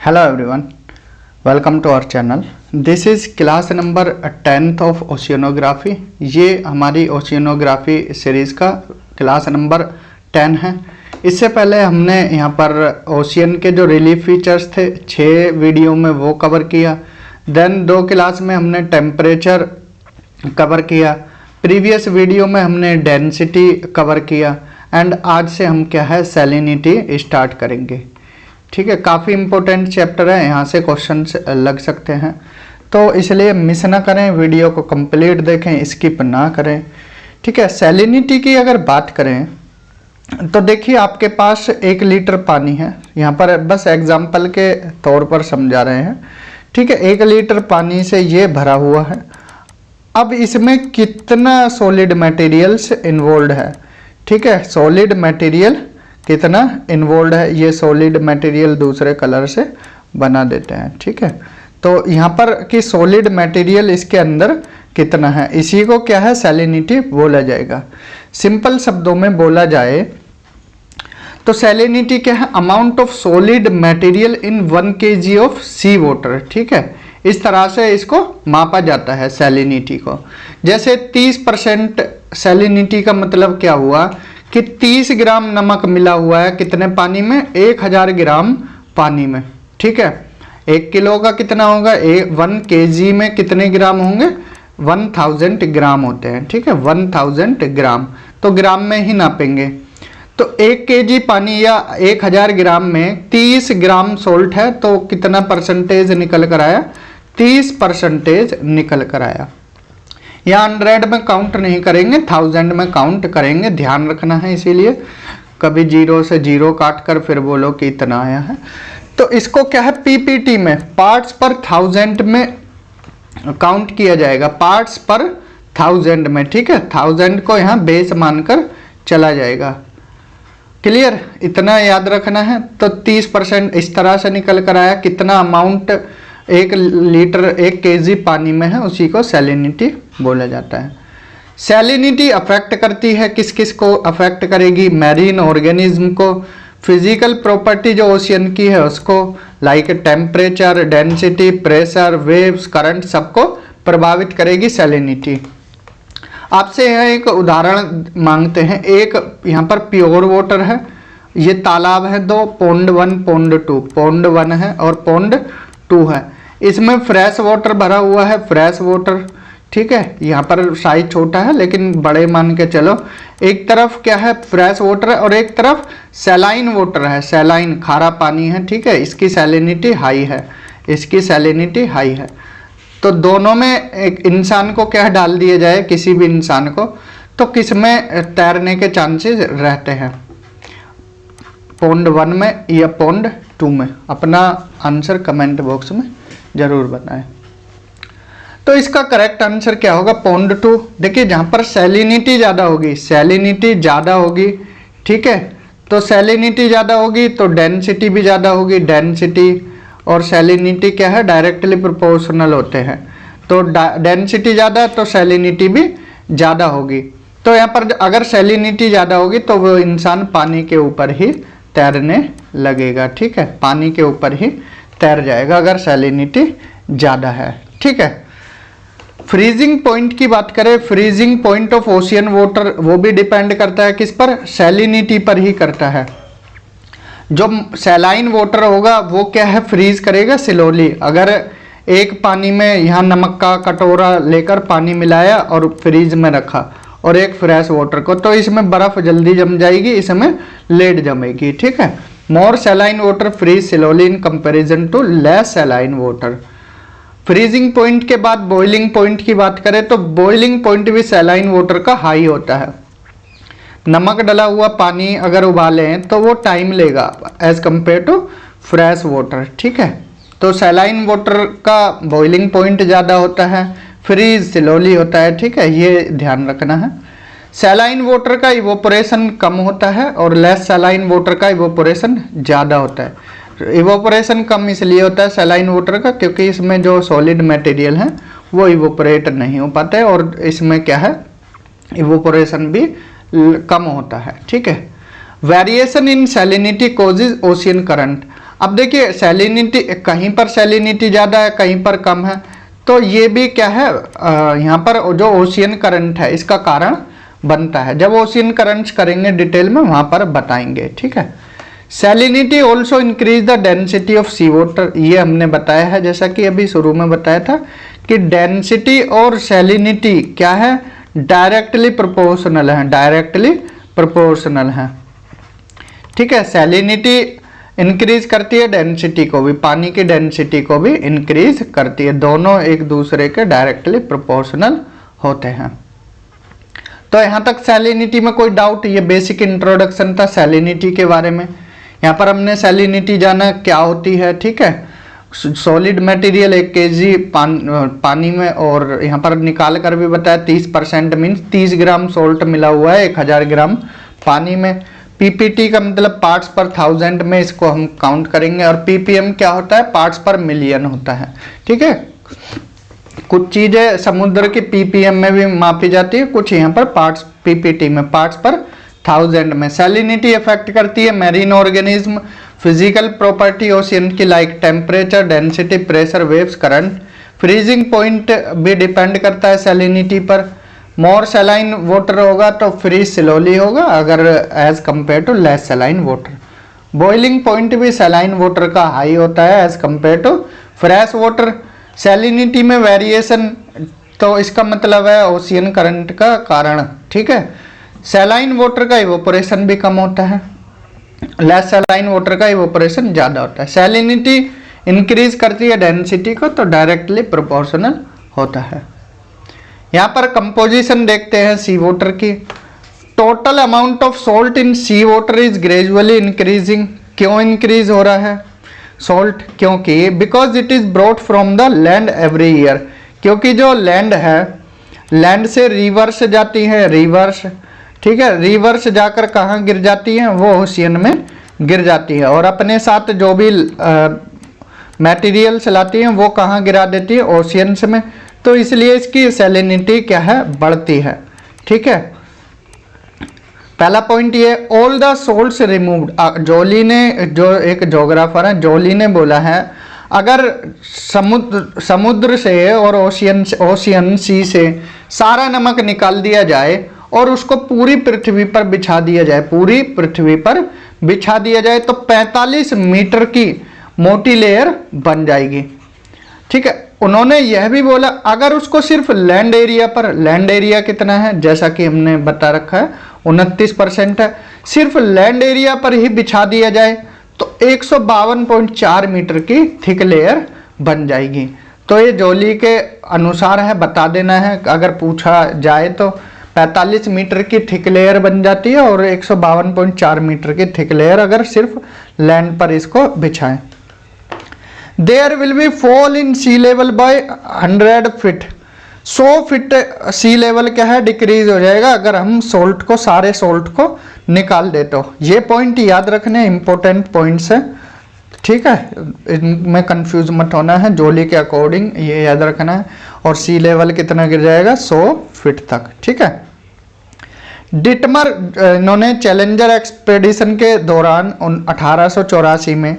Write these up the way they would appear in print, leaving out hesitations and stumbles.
Hello everyone, welcome to our channel. This is class number 10th of Oceanography. ये हमारी oceanography series का class number 10 है। इससे पहले हमने यहाँ पर ओशियन के जो रिलीफ फीचर्स थे 6 वीडियो में वो कवर किया। देन 2 क्लास में हमने टेम्परेचर कवर किया। प्रीवियस वीडियो में हमने डेंसिटी कवर किया एंड आज से हम क्या है सैलिनिटी स्टार्ट करेंगे। ठीक है, काफ़ी इंपॉर्टेंट चैप्टर है, यहाँ से क्वेश्चंस लग सकते हैं, तो इसलिए मिस ना करें, वीडियो को कंप्लीट देखें, स्किप ना करें। ठीक है, सैलिनिटी की अगर बात करें तो देखिए आपके पास 1 लीटर पानी है, यहाँ पर बस एग्जाम्पल के तौर पर समझा रहे हैं। ठीक है, 1 लीटर पानी से ये भरा हुआ है। अब इसमें कितना सॉलिड मटेरियल्स इन्वॉल्व है। ठीक है, सॉलिड मटेरियल कितना इन्वॉल्व है, ये सॉलिड मटेरियल दूसरे कलर से बना देते हैं। ठीक है, तो यहाँ पर कि सॉलिड मटेरियल इसके अंदर कितना है, इसी को क्या है सैलिनिटी बोला जाएगा। सिंपल शब्दों में बोला जाए तो सैलिनिटी क्या है, amount of solid material in 1 kg of sea water. ठीक है, इस तरह से इसको मापा जाता है सैलिनिटी को। जैसे 30% सैलिनिटी का मतलब क्या हुआ कि 30 ग्राम नमक मिला हुआ है कितने पानी में, 1000 ग्राम पानी में। ठीक है, 1 किलो का कितना होगा, 1 kg में कितने ग्राम होंगे, 1000 ग्राम होते हैं। ठीक है, 1000 ग्राम, तो ग्राम में ही नापेंगे। तो 1 kg पानी या 1000 ग्राम में 30 ग्राम सोल्ट है, तो कितना परसेंटेज निकल कर आया, 30% निकल कर आया। यहाँ 100 में काउंट नहीं करेंगे, 1000 में काउंट करेंगे, ध्यान रखना है। इसीलिए कभी 0 से 0 काट कर फिर बोलो कि इतना आया है। तो इसको क्या है पीपीटी में पार्ट्स पर 1000 में काउंट किया जाएगा, पार्ट्स पर 1000 में। ठीक है, 1000 को यहाँ बेस मानकर चला जाएगा। क्लियर, इतना याद रखना है। तो 30% इस तरह से निकल कर आया, कितना अमाउंट 1 लीटर 1 kg पानी में है, उसी को सैलिनिटी बोला जाता है। सैलिनिटी अफेक्ट करती है किस किस को अफेक्ट करेगी, मैरीन ऑर्गेनिज्म को, फिजिकल प्रॉपर्टी जो ओशियन की है उसको, like temperature, density, pressure, waves, current, सबको प्रभावित करेगी सैलिनिटी। आपसे यहाँ एक उदाहरण मांगते हैं। एक यहाँ पर प्योर वाटर है, ये तालाब है, 2 पॉन्ड 1 पॉन्ड 2, पॉन्ड 1 है और पॉन्ड 2 है। इसमें फ्रेश वाटर भरा हुआ है, फ्रेश वाटर। ठीक है, यहाँ पर साइज छोटा है लेकिन बड़े मान के चलो। एक तरफ क्या है फ्रेश वाटर है और एक तरफ सैलाइन वाटर है, सैलाइन खारा पानी है। ठीक है, इसकी सैलिनिटी हाई है, इसकी सैलिनिटी हाई है। तो दोनों में एक इंसान को क्या डाल दिया जाए, किसी भी इंसान को, तो किस में तैरने के चांसेस रहते हैं, पॉन्ड 1 में या पॉन्ड 2 में। अपना आंसर कमेंट बॉक्स में जरूर बताएं। तो इसका करेक्ट आंसर क्या होगा, पॉन्ड 2। देखिए जहाँ पर सैलिनिटी ज़्यादा होगी, सैलिनिटी ज़्यादा होगी। ठीक है, तो सैलिनिटी ज़्यादा होगी तो डेंसिटी भी ज़्यादा होगी। डेंसिटी और सैलिनिटी क्या है, डायरेक्टली प्रोपोर्शनल होते हैं। तो डेंसिटी ज़्यादा तो सैलिनिटी भी ज़्यादा होगी। तो यहाँ पर अगर सैलिनिटी ज़्यादा होगी तो वो इंसान पानी के ऊपर ही तैरने लगेगा। ठीक है, पानी के ऊपर ही तैर जाएगा अगर सैलिनिटी ज़्यादा है। ठीक है, फ्रीजिंग पॉइंट की बात करें, freezing point of ocean water वो भी डिपेंड करता है किस पर, सैलिनिटी पर ही करता है। जो सैलाइन वाटर होगा वो क्या है फ्रीज करेगा स्लोली। अगर एक पानी में यहाँ नमक का कटोरा लेकर पानी मिलाया और फ्रीज में रखा और एक फ्रेश वाटर को, तो इसमें बर्फ जल्दी जम जाएगी, इसमें लेट जमेगी। ठीक है, more saline water freeze slowly in comparison to less saline water. Freezing point के बाद बॉइलिंग पॉइंट की बात करें तो बॉइलिंग पॉइंट भी सैलाइन वाटर का हाई होता है। नमक डला हुआ पानी अगर उबालें तो वो टाइम लेगा as compare to fresh water. ठीक है, तो सैलाइन वाटर का बॉइलिंग पॉइंट ज़्यादा होता है, फ्रीज स्लोली होता है। ठीक है, ये ध्यान रखना है। सैलाइन वाटर का इवोपोरेशन कम होता है और लेस सैलाइन वाटर का इवोपोरेशन ज़्यादा होता है। इवोपोरेशन कम इसलिए होता है सैलाइन वाटर का क्योंकि इसमें जो सॉलिड मटेरियल है वो इवोपोरेट नहीं हो पाता है और इसमें क्या है इवोपोरेशन भी कम होता है। ठीक है, variation in salinity causes ocean current. अब देखिए सैलिनिटी, कहीं पर सैलिनिटी ज़्यादा है, कहीं पर कम है, तो ये भी क्या है, यहाँ पर जो ओशियन करंट है इसका कारण बनता है। जब ओशियन करंट्स करेंगे डिटेल में वहाँ पर बताएंगे, ठीक है। Salinity also increase the density of sea water, ये हमने बताया है, जैसा कि अभी शुरू में बताया था कि डेंसिटी और सैलिनिटी क्या है, डायरेक्टली प्रोपोर्शनल है, डायरेक्टली प्रोपोर्शनल है, ठीक है। सैलिनिटी इंक्रीज करती है डेंसिटी को भी, पानी की डेंसिटी को भी इंक्रीज करती है, दोनों एक दूसरे के डायरेक्टली प्रोपोर्शनल होते हैं। तो यहाँ तक सैलिनिटी में कोई डाउट, ये बेसिक इंट्रोडक्शन था सैलिनिटी के बारे में। यहाँ पर हमने सैलिनिटी जाना क्या होती है, ठीक है। सॉलिड मटेरियल 1 kg पानी में, और यहाँ पर निकाल कर भी बताया 30% मीन्स 30 ग्राम सोल्ट मिला हुआ है 1000 ग्राम पानी में। पीपीटी का मतलब पार्ट्स पर 1000 में इसको हम काउंट करेंगे, और पीपीएम क्या होता है, पार्ट्स पर मिलियन होता है, ठीक है। कुछ चीज़ें समुद्र के पीपीएम में भी मापी जाती है, कुछ यहाँ पर पार्ट्स पीपीटी में, पार्ट्स पर 1000 में। सैलिनिटी अफेक्ट करती है marine organism, physical property ocean की like temperature, density, pressure, waves, current. Freezing point भी डिपेंड करता है सैलिनिटी पर। मोर सैलाइन वाटर होगा तो फ्रीज स्लोली होगा अगर as compare to less saline water. Boiling point भी सैलाइन वाटर का हाई होता है as compare to fresh water. Salinity में वेरिएशन, तो इसका मतलब है ओशियन करंट का कारण, ठीक है। सैलाइन वाटर का इवोपोरेशन भी कम होता है, लेस सैलाइन वाटर का इवोपोरेशन ज़्यादा होता है। सैलिनिटी इंक्रीज करती है डेंसिटी को, तो डायरेक्टली प्रोपोर्शनल होता है। यहाँ पर कंपोजिशन देखते हैं सी वाटर की। Total amount of salt in sea water is gradually increasing. क्यों इंक्रीज हो रहा है सॉल्ट? क्योंकि because it is brought from the land every year, क्योंकि जो लैंड है, लैंड से रिवर्स जाती है, रिवर्स, ठीक है। रिवर्स जाकर कहाँ गिर जाती है, वो ओशियन में गिर जाती है, और अपने साथ जो भी मटेरियल्स लाती हैं वो कहाँ गिरा देती है, ओशियंस में। तो इसलिए इसकी सैलिनिटी क्या है, बढ़ती है, ठीक है। पहला पॉइंट ये, ऑल द सोल्ट्स रिमूव्ड। जोली ने, जो एक जोग्राफर है, जोली ने बोला है अगर समुद्र से और ओशियन सी से सारा नमक निकाल दिया जाए और उसको पूरी पृथ्वी पर बिछा दिया जाए, पूरी पृथ्वी पर बिछा दिया जाए, तो 45 मीटर की मोटी लेयर बन जाएगी, ठीक है। उन्होंने यह भी बोला अगर उसको सिर्फ लैंड एरिया पर, लैंड एरिया कितना है जैसा कि हमने बता रखा है 29% है, सिर्फ लैंड एरिया पर ही बिछा दिया जाए तो 152.4 मीटर की थिक लेयर बन जाएगी। तो ये जोली के अनुसार है, बता देना है, अगर पूछा जाए तो 45 मीटर की थिक लेयर बन जाती है, और 152.4 मीटर की थिक लेयर अगर सिर्फ लैंड पर इसको बिछाएं। There will be fall in sea level by 100 feet. 100 feet sea level क्या है, डिक्रीज हो जाएगा अगर हम सोल्ट को, सारे सोल्ट को निकाल दे तो। ये पॉइंट याद रखने, इंपॉर्टेंट पॉइंट्स है, ठीक है। इनमें कंफ्यूज मत होना है, जोली के अकॉर्डिंग ये याद रखना है। और सी लेवल कितना गिर जाएगा, 100 फीट तक, ठीक है। डिटमर, इन्होंने चैलेंजर एक्सपेडिशन के दौरान 1884 में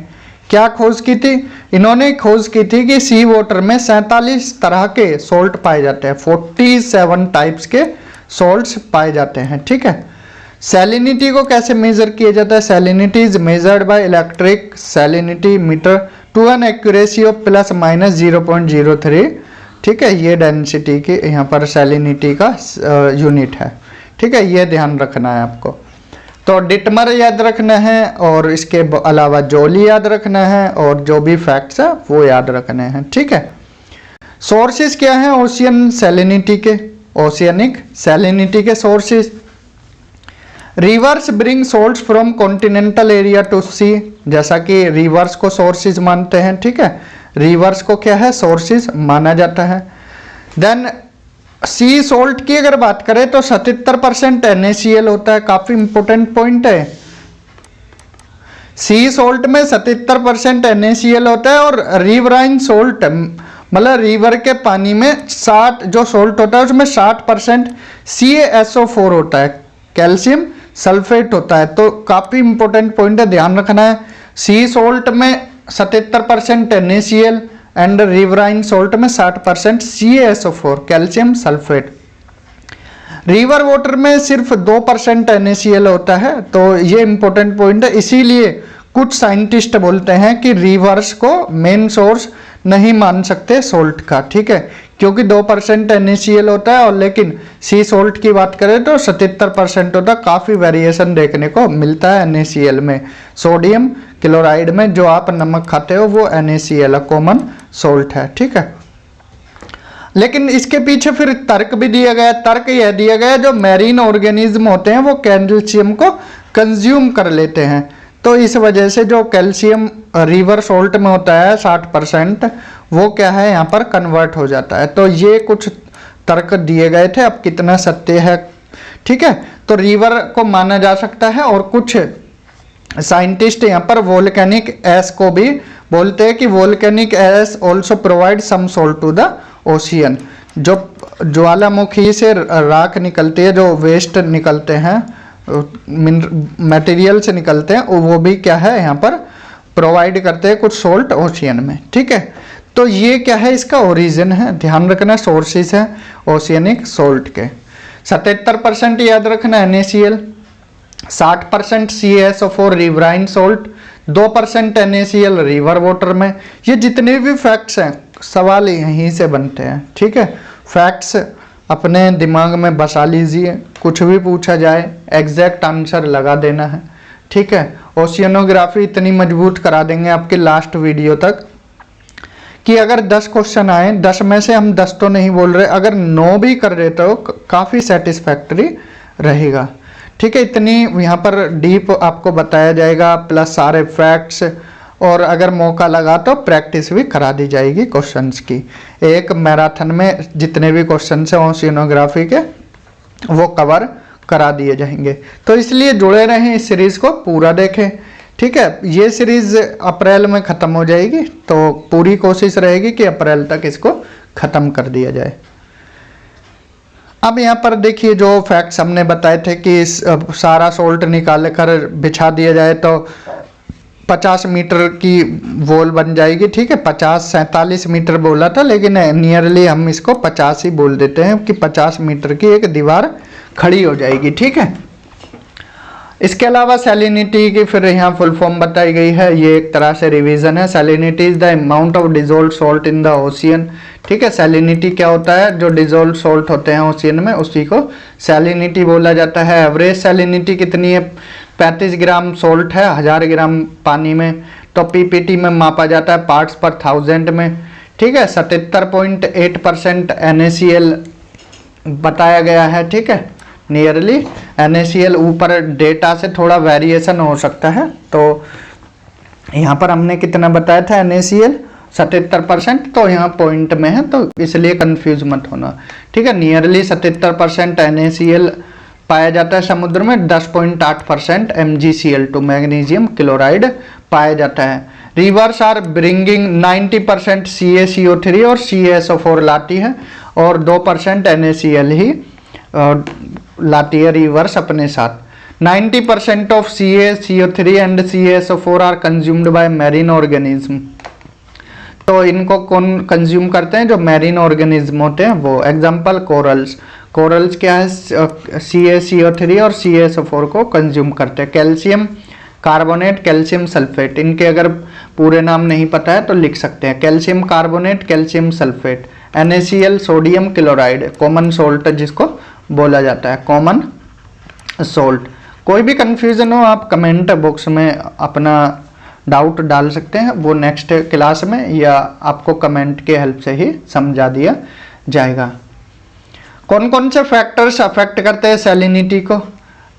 क्या खोज की थी, इन्होंने खोज की थी कि सी वाटर में 47 तरह के सॉल्ट पाए जाते हैं, 47 टाइप्स के सॉल्ट्स पाए जाते हैं, ठीक है। सैलिनिटी को कैसे मेजर किया जाता है, salinity is measured by electric salinity meter to an accuracy of ±0.03, ठीक है। ये डेंसिटी की यहाँ पर सैलिनिटी का यूनिट है, ठीक है। ये ध्यान रखना है आपको। तो डिटमर याद रखना है, और इसके अलावा जोली याद रखना है, और जो भी फैक्ट्स है वो याद रखने हैं, ठीक है। सोर्सेज क्या हैं ओशियन सैलिनिटी के, ओशियनिक सैलिनिटी के sources. Rivers bring salts from continental area to sea, जैसा कि रिवर्स को सोर्सेज मानते हैं, ठीक है। रिवर्स को क्या है, सोर्सेज माना जाता है। देन सी सोल्ट की अगर बात करें तो 77% NaCl होता है, काफी इंपोर्टेंट पॉइंट है। सी सोल्ट में 77% NaCl होता है, और रिवराइन सोल्ट मतलब रिवर के पानी में 60 जो सोल्ट होता है उसमें 60% CaSO4 होता है, कैल्शियम सल्फेट होता है। तो काफी इंपोर्टेंट पॉइंट है, ध्यान रखना है। सी सोल्ट में 77% NaCl एंड रिवराइन सोल्ट में 60% CaSO4 calcium sulphate. River water में सिर्फ 2% NaCl होता है, तो ये इंपॉर्टेंट पॉइंट है। इसीलिए कुछ साइंटिस्ट बोलते हैं कि रिवर्स को मेन सोर्स नहीं मान सकते सोल्ट का, ठीक है, क्योंकि 2% NaCl होता है और लेकिन सी सोल्ट की बात करें तो 77% होता है। काफ़ी वेरिएशन देखने को मिलता है NaCl में। सोडियम क्लोराइड में जो आप नमक खाते हो वो NaCl कॉमन सोल्ट है, ठीक है। लेकिन इसके पीछे फिर तर्क भी दिया गया। तर्क यह दिया गया जो मैरीन ऑर्गेनिज्म होते हैं वो कैल्शियम को कंज्यूम कर लेते हैं, तो इस वजह से जो कैल्शियम रिवर सोल्ट में होता है 60%, वो क्या है यहाँ पर कन्वर्ट हो जाता है। तो ये कुछ तर्क दिए गए थे, अब कितना सत्य है, ठीक है। तो रिवर को माना जा सकता है और कुछ साइंटिस्ट यहाँ पर वोल्केनिक एश को भी बोलते हैं कि volcanic ash also provide some salt to the ocean. जो ज्वालामुखी से राख निकलती है, जो वेस्ट निकलते हैं, मटेरियल से निकलते हैं, वो भी क्या है यहाँ पर प्रोवाइड करते हैं कुछ सोल्ट ओशियन में, ठीक है। तो ये क्या है, इसका ओरिजिन है, ध्यान रखना सोर्सेस है ओशियनिक सोल्ट के। 77% याद रखना NaCl, 60% CaSO4 riverine salt, 2% NaCl river water में। ये जितने भी फैक्ट्स हैं सवाल यहीं से बनते हैं, ठीक है। फैक्ट्स अपने दिमाग में बसा लीजिए, कुछ भी पूछा जाए एग्जैक्ट आंसर लगा देना है, ठीक है। ओशियनोग्राफी इतनी मजबूत करा देंगे आपके लास्ट वीडियो तक कि अगर 10 क्वेश्चन आए, 10 में से हम 10 तो नहीं बोल रहे, अगर 9 भी कर रहे तो काफ़ी सेटिस्फैक्टरी रहेगा, ठीक है। इतनी यहाँ पर डीप आपको बताया जाएगा, प्लस सारे फैक्ट्स, और अगर मौका लगा तो प्रैक्टिस भी करा दी जाएगी क्वेश्चंस की। एक मैराथन में जितने भी क्वेश्चंस हैं ओशियनोग्राफी के वो कवर करा दिए जाएंगे। तो इसलिए जुड़े रहें, इस सीरीज़ को पूरा देखें, ठीक है। ये सीरीज़ अप्रैल में ख़त्म हो जाएगी, तो पूरी कोशिश रहेगी कि अप्रैल तक इसको ख़त्म कर दिया जाए। अब यहाँ पर देखिए जो फैक्ट्स हमने बताए थे कि सारा सोल्ट निकाल कर बिछा दिया जाए तो 50 मीटर की वॉल बन जाएगी, ठीक है। 47 मीटर बोला था, लेकिन नियरली हम इसको 50 ही बोल देते हैं कि 50 मीटर की एक दीवार खड़ी हो जाएगी, ठीक है। इसके अलावा सैलिनिटी की फिर यहाँ फुल फॉर्म बताई गई है, ये एक तरह से रिवीजन है। Salinity is the amount of dissolve salt in the ocean, ठीक है। सैलिनिटी क्या होता है, जो डिजोल्व सॉल्ट होते हैं ओशियन में उसी को सैलिनिटी बोला जाता है। एवरेज सैलिनिटी कितनी है, 35 ग्राम सोल्ट है 1000 ग्राम पानी में, तो पीपीटी में मापा जाता है पार्ट्स पर 1000 में, ठीक है। 77.8% NaCl बताया गया है, ठीक है, नियरली NaCl। ऊपर डेटा से थोड़ा वेरिएशन हो सकता है, तो यहाँ पर हमने कितना बताया था NaCl 77%, तो यहाँ पॉइंट में है तो इसलिए कंफ्यूज मत होना, ठीक है। नियरली 77% NaCl पाया जाता है समुद्र में, 10.8% MgCl2 मैग्नीशियम क्लोराइड पाया जाता है। रिवर्स आर ब्रिंगिंग 90% CaCO3 और CaSO4 लाती है, और 2% NaCl ही लाती है रिवर्स अपने साथ। 90% of CaCO3 and CaSO4 are consumed by marine organism, तो इनको कौन कंज्यूम करते हैं, जो मैरीन ऑर्गेनिज्म होते हैं वो। एग्जांपल कोरल्स, कोरल्स क्या है, CaCO3 और CaSO4 को कंज्यूम करते हैं। कैल्शियम कार्बोनेट, कैल्शियम सल्फेट, इनके अगर पूरे नाम नहीं पता है तो लिख सकते हैं, calcium carbonate, calcium sulphate. NaCl sodium chloride, common salt जिसको बोला जाता है, कॉमन सोल्ट। कोई भी कंफ्यूजन हो आप कमेंट बॉक्स में अपना डाउट डाल सकते हैं, वो नेक्स्ट क्लास में या आपको कमेंट के हेल्प से ही समझा दिया जाएगा। कौन कौन से फैक्टर्स अफेक्ट करते हैं सैलिनिटी को।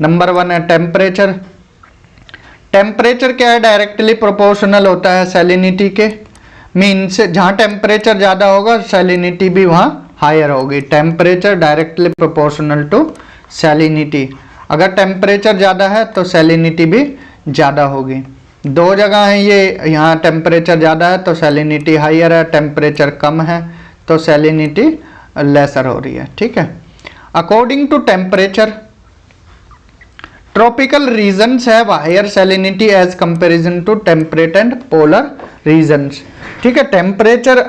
नंबर 1 है टेम्परेचर। टेम्परेचर क्या है, डायरेक्टली प्रोपोर्शनल होता है सैलिनिटी के, मीन्स जहाँ टेम्परेचर ज़्यादा होगा सैलिनिटी भी वहाँ हायर होगी। Temperature directly proportional to salinity, अगर टेम्परेचर ज़्यादा है तो सैलिनिटी भी ज़्यादा होगी। दो जगह हैं ये, यहाँ टेम्परेचर ज़्यादा है तो सैलिनिटी हायर है, टेम्परेचर कम है तो सैलिनिटी लेसर हो रही है, ठीक है। According to temperature, tropical regions have higher salinity as comparison to temperate and polar regions. ठीक है, टेम्परेचर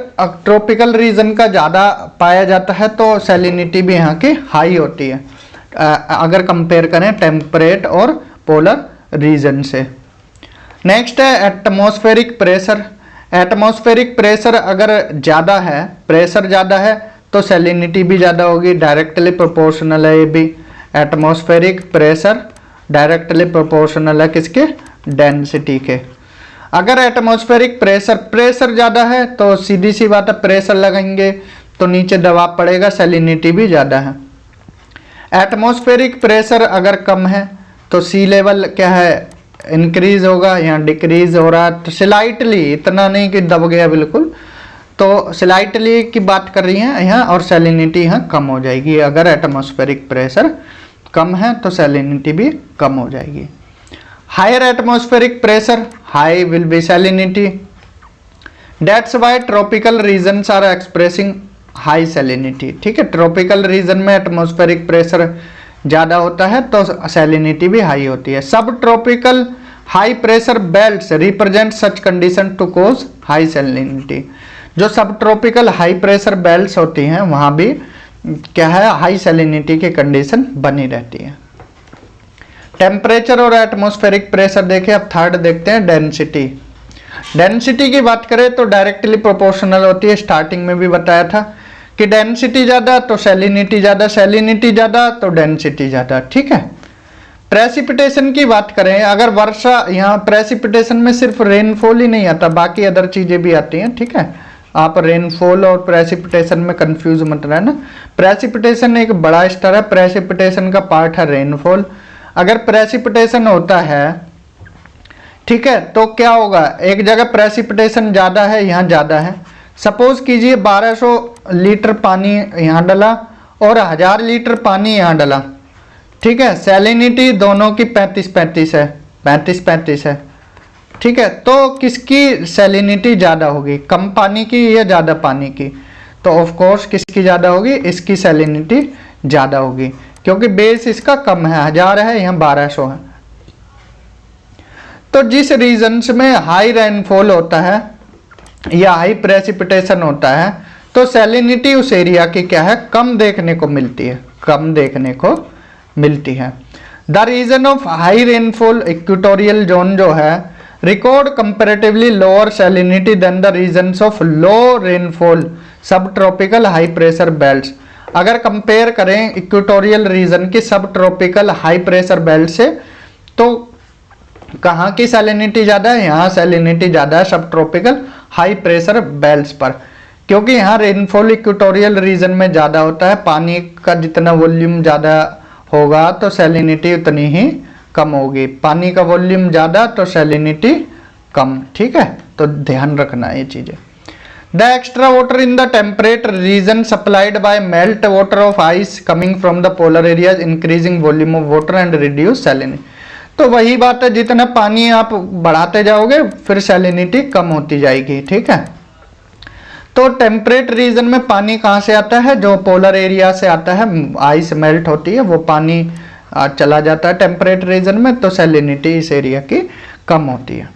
ट्रॉपिकल रीजन का ज़्यादा पाया जाता है तो सैलिनिटी भी यहाँ की हाई होती है अगर कंपेयर करें टेम्परेट और पोलर रीजन से। नेक्स्ट है एटमॉस्फेरिक प्रेशर। एटमॉस्फेरिक प्रेशर अगर ज़्यादा है, प्रेशर ज़्यादा है तो सैलिनिटी भी ज़्यादा होगी, डायरेक्टली प्रोपोर्शनल है ये भी। एटमॉस्फेरिक प्रेशर डायरेक्टली प्रोपोर्शनल है किसके, डेंसिटी के। अगर एटमॉस्फेरिक प्रेशर ज़्यादा है तो सीधी सी बात है प्रेशर लगाएंगे तो नीचे दबाव पड़ेगा, सैलिनिटी भी ज़्यादा है। एटमॉस्फेरिक प्रेशर अगर कम है तो सी लेवल क्या है, इंक्रीज होगा, यहाँ डिक्रीज हो रहा है तो स्लाइटली, इतना नहीं कि दब गया बिल्कुल, तो स्लाइटली की बात कर रही हैं यहाँ, और सैलिनिटी यहाँ कम हो जाएगी। अगर एटमॉस्फेरिक प्रेशर कम है तो सैलिनिटी भी कम हो जाएगी। Higher atmospheric pressure, high will be salinity. That's why tropical regions are expressing high salinity. ठीक है, ट्रॉपिकल रीजन में एटमॉस्फेरिक प्रेशर ज़्यादा होता है तो सैलिनिटी भी हाई होती है। Subtropical high pressure belts represent such condition to cause high salinity. जो subtropical high pressure belts होती हैं वहाँ भी क्या है, हाई सैलिनिटी की कंडीशन बनी रहती है। टेम्परेचर और एटमॉस्फेरिक प्रेशर देखें। अब थर्ड देखते हैं डेंसिटी। डेंसिटी की बात करें तो डायरेक्टली प्रोपोर्शनल होती है, स्टार्टिंग में भी बताया था कि डेंसिटी ज़्यादा तो सैलिनिटी ज़्यादा, सैलिनिटी ज़्यादा तो डेंसिटी ज़्यादा। ठीक है, प्रेसिपिटेशन की बात करें, अगर वर्षा, यहाँ प्रेसिपिटेशन में सिर्फ रेनफॉल ही नहीं आता, बाकी अदर चीज़ें भी आती हैं। ठीक है, आप रेनफॉल और प्रेसिपिटेशन में कंफ्यूज मत रहना। प्रेसिपिटेशन एक बड़ा स्तर है, प्रेसिपिटेशन का पार्ट है रेनफॉल। अगर प्रेसिपिटेशन होता है, ठीक है, तो क्या होगा, एक जगह प्रेसिपिटेशन ज़्यादा है, यहाँ ज़्यादा है, सपोज कीजिए 1200 लीटर पानी यहाँ डला और 1000 लीटर पानी यहाँ डला। ठीक है, सैलिनिटी दोनों की 35-35 है, 35-35 है। ठीक है, तो किसकी सैलिनिटी ज़्यादा होगी, कम पानी की या ज़्यादा पानी की? तो ऑफ कोर्स किसकी ज़्यादा होगी, इसकी सैलिनिटी ज़्यादा होगी, क्योंकि बेस इसका कम है, 1000 है, यहाँ 1200 है। तो जिस रीजन्स में हाई रेनफॉल होता है या हाई प्रेसिपिटेशन होता है तो सैलिनिटी उस एरिया की क्या है, कम देखने को मिलती है, कम देखने को मिलती है। The region of high rainfall equatorial zone जो है record comparatively lower salinity than the regions of low rainfall subtropical high pressure belts. अगर कंपेयर करें इक्वेटोरियल रीजन की subtropical high pressure belt से तो कहाँ की सैलिनिटी ज़्यादा है, यहाँ सैलिनिटी ज़्यादा है subtropical high pressure belts पर, क्योंकि यहाँ रेनफॉल इक्वेटोरियल रीजन में ज़्यादा होता है, पानी का जितना वॉल्यूम ज़्यादा होगा तो सैलिनिटी उतनी ही कम होगी, पानी का वॉल्यूम ज़्यादा तो सैलिनिटी कम। ठीक है, तो ध्यान रखना ये चीज़ें। The extra water in the temperate region supplied by melt water of ice coming from the polar areas increasing volume of water and reduce salinity. तो वही बात है, जितना पानी आप बढ़ाते जाओगे फिर सैलिनिटी कम होती जाएगी। ठीक है, तो टेम्परेट रीजन में पानी कहाँ से आता है, जो पोलर एरिया से आता है, आइस मेल्ट होती है वो पानी चला जाता है टेम्परेट रीजन में, तो सैलिनिटी इस एरिया की कम होती है।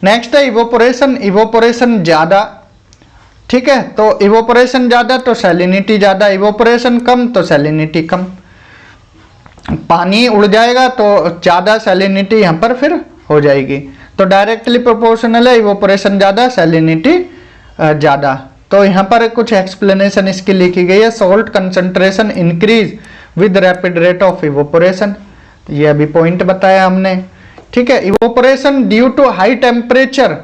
नेक्स्ट है इवोपोरेशन। इवोपोरेशन ज़्यादा, ठीक है, तो इवोपोरेशन ज़्यादा तो सैलिनिटी ज़्यादा, इवोपोरेशन कम तो सैलिनिटी कम। पानी उड़ जाएगा तो ज़्यादा सैलिनिटी यहाँ पर फिर हो जाएगी, तो डायरेक्टली प्रोपोर्शनल है, इवोपोरेशन ज़्यादा सैलिनिटी ज़्यादा। तो यहाँ पर कुछ एक्सप्लेनेशन इसकी लिखी गई है। Salt concentration increase with rapid rate of evaporation, ये अभी पॉइंट बताया हमने। ठीक है, evaporation due to high temperature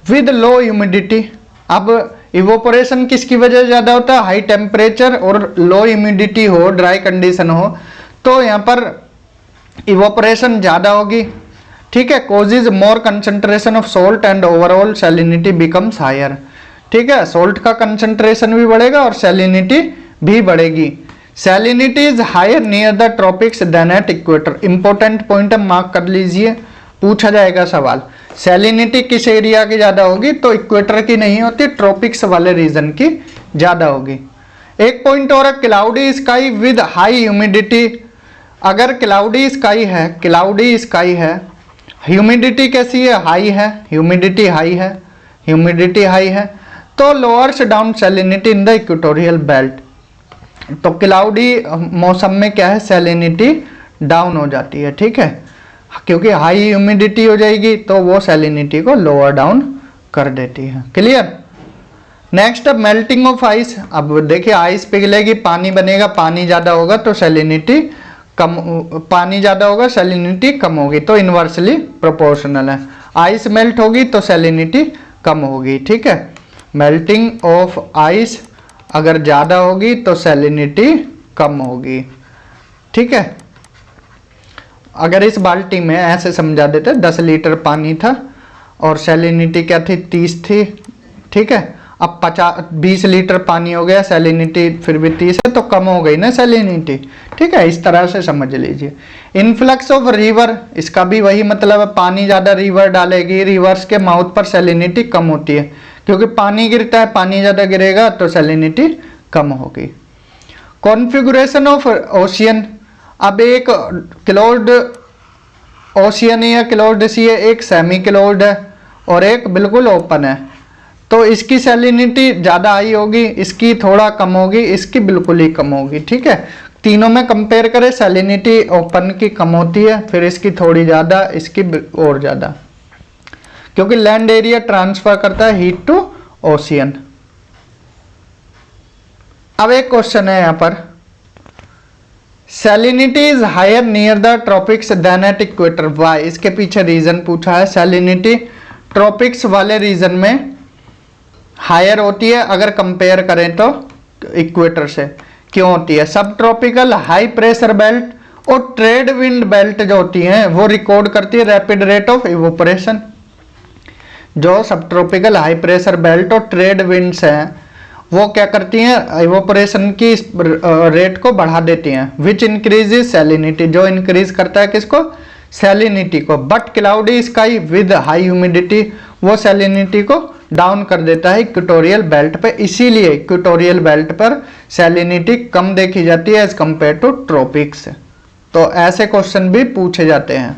with low humidity. अब इवोपोरेशन किसकी वजह से ज़्यादा होता है, हाई टेम्परेचर और लो ह्यूमिडिटी हो, ड्राई कंडीशन हो, तो यहाँ पर इवोपोरेशन ज़्यादा होगी। ठीक है, causes more concentration of salt and overall salinity becomes higher. ठीक है, सॉल्ट का कंसंट्रेशन भी बढ़ेगा और सैलिनिटी भी बढ़ेगी। Salinity is higher near the tropics than at equator. Important point mark कर लीजिए, पूछा जाएगा सवाल। सैलिनिटी किस एरिया की ज़्यादा होगी, तो इक्वेटर की नहीं होती, ट्रॉपिक्स वाले रीजन की ज़्यादा होगी। एक पॉइंट और है, cloudy sky with high humidity. अगर क्लाउडी स्काई है, ह्यूमिडिटी कैसी है, हाई है, ह्यूमिडिटी हाई है, ह्यूमिडिटी हाई है, तो lowers down salinity in the equatorial belt. तो क्लाउडी मौसम में क्या है, सैलिनिटी डाउन हो जाती है, ठीक है, क्योंकि हाई ह्यूमिडिटी हो जाएगी तो वो सैलिनिटी को लोअर डाउन कर देती है। Clear. Next melting of ice. अब देखिए आइस पिघलेगी, पानी बनेगा, पानी ज़्यादा होगा तो सैलिनिटी कम, पानी ज़्यादा होगा सैलिनिटी कम होगी, तो इन्वर्सली प्रोपोर्शनल है। आइस मेल्ट होगी तो सैलिनिटी कम होगी, ठीक है। मेल्टिंग ऑफ आइस अगर ज़्यादा होगी तो सैलिनिटी कम होगी, ठीक है। अगर इस बाल्टी में ऐसे समझा देते 10 लीटर पानी था और सैलिनिटी क्या थी, 30 थी, ठीक है। अब 20 लीटर पानी हो गया, सैलिनिटी फिर भी 30 है, तो कम हो गई ना सैलिनिटी, ठीक है। इस तरह से समझ लीजिए। इन्फ्लक्स ऑफ रिवर, इसका भी वही मतलब है, पानी ज़्यादा रिवर डालेगी, रिवर्स के माउथ पर सैलिनिटी कम होती है, क्योंकि पानी गिरता है, पानी ज़्यादा गिरेगा तो सैलिनिटी कम होगी। Configuration of ocean. अब एक क्लोज्ड ओशियन या क्लोज्ड सी है, एक सेमी क्लोज्ड है और एक बिल्कुल ओपन है, तो इसकी सैलिनिटी ज़्यादा हाई होगी, इसकी थोड़ा कम होगी, इसकी बिल्कुल ही कम होगी, ठीक है। तीनों में कंपेयर करें, सैलिनिटी ओपन की कम होती है, फिर इसकी थोड़ी ज़्यादा, इसकी और ज़्यादा, क्योंकि लैंड एरिया ट्रांसफर करता है हीट टू ओशियन। अब एक क्वेश्चन है यहाँ पर, salinity is higher near the tropics than at equator, why. इसके पीछे रीजन पूछा है। सैलिनिटी ट्रॉपिक्स वाले रीजन में हायर होती है अगर कंपेयर करें तो इक्वेटर से। क्यों होती है? Subtropical high pressure belt और ट्रेड विंड बेल्ट जो होती हैं वो रिकॉर्ड करती है रैपिड रेट ऑफ इवोपरेशन। जो subtropical high pressure belt और ट्रेड विंड्स हैं वो क्या करती हैं, इवोपरेशन की रेट को बढ़ा देती हैं, विच इंक्रीजेज सैलिनिटी, जो इंक्रीज करता है किसको, सैलिनिटी को। But cloudy sky with high humidity वो सैलिनिटी को डाउन कर देता है इक्वेटोरियल बेल्ट पे, इसीलिए इक्वेटोरियल बेल्ट पर सैलिनिटी कम देखी जाती है एज कंपेयर टू ट्रॉपिक्स। तो ऐसे क्वेश्चन भी पूछे जाते हैं।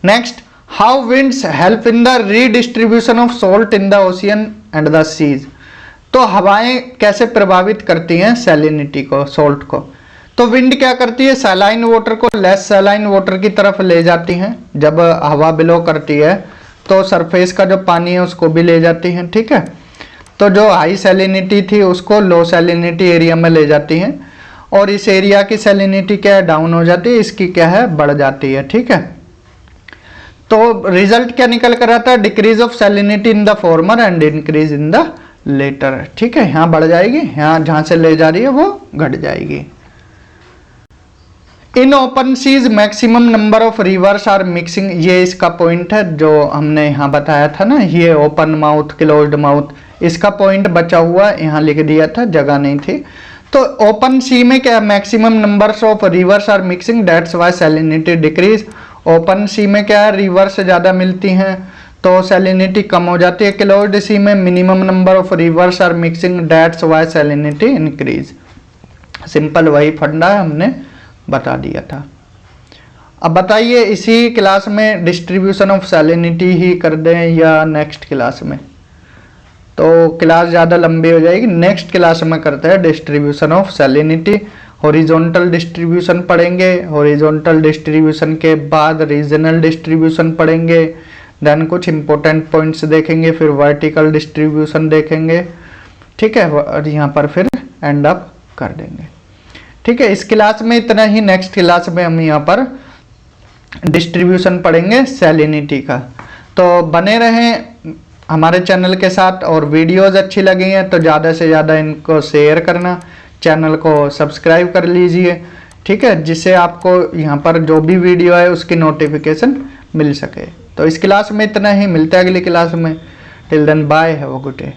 Next, how winds help in the redistribution of salt in the ocean and the seas. तो हवाएं कैसे प्रभावित करती हैं सैलिनिटी को, सॉल्ट को। तो विंड क्या करती है, सैलाइन वाटर को लेस सैलाइन वाटर की तरफ ले जाती हैं। जब हवा बिलो करती है तो सरफेस का जो पानी है उसको भी ले जाती हैं, ठीक है। तो जो हाई सैलिनिटी थी उसको लो सैलिनिटी एरिया में ले जाती हैं, और इस एरिया की सैलिनिटी क्या है, डाउन हो जाती है, इसकी क्या है, बढ़ जाती है, ठीक है। तो रिजल्ट क्या निकल कर आता है, decrease of salinity in the former and increase in the latter, ठीक है। यहाँ बढ़ जाएगी, यहाँ जहाँ से ले जा रही है वो घट जाएगी। In open seas maximum number of rivers are mixing, ये इसका पॉइंट है जो हमने यहाँ बताया था ना, ये ओपन माउथ क्लोज्ड माउथ, इसका पॉइंट बचा हुआ यहाँ लिख दिया था, जगह नहीं थी। तो ओपन सी में क्या, maximum numbers of rivers are mixing that's why salinity decrease. Open sea में क्या है, रिवर्स ज़्यादा मिलती हैं तो सैलिनिटी कम हो जाती है। क्लोज्ड सी में minimum number of rivers are mixing that's why salinity increase. Simple वही फंडा है, हमने बता दिया था। अब बताइए इसी क्लास में डिस्ट्रीब्यूशन ऑफ सैलिनिटी ही कर दें या नेक्स्ट क्लास में, तो क्लास ज़्यादा लंबी हो जाएगी। नेक्स्ट क्लास में करते हैं distribution of salinity. Horizontal distribution पढ़ेंगे, हॉरिजॉन्टल डिस्ट्रीब्यूशन के बाद रीजनल डिस्ट्रीब्यूशन पढ़ेंगे, देन कुछ इंपॉर्टेंट पॉइंट्स देखेंगे, फिर वर्टिकल डिस्ट्रीब्यूशन देखेंगे, ठीक है। और यहाँ पर फिर एंड अप कर देंगे, ठीक है। इस क्लास में इतना ही। नेक्स्ट क्लास में हम यहाँ पर डिस्ट्रीब्यूशन पढ़ेंगे सैलिनिटी का। तो बने रहें हमारे चैनल के साथ, और वीडियोस अच्छी लगी हैं तो ज़्यादा से ज़्यादा इनको शेयर करना, चैनल को सब्सक्राइब कर लीजिए, ठीक है, जिससे आपको यहाँ पर जो भी वीडियो है उसकी नोटिफिकेशन मिल सके। तो इस क्लास में इतना ही, मिलते हैं अगली क्लास में। Till then bye, have a good day.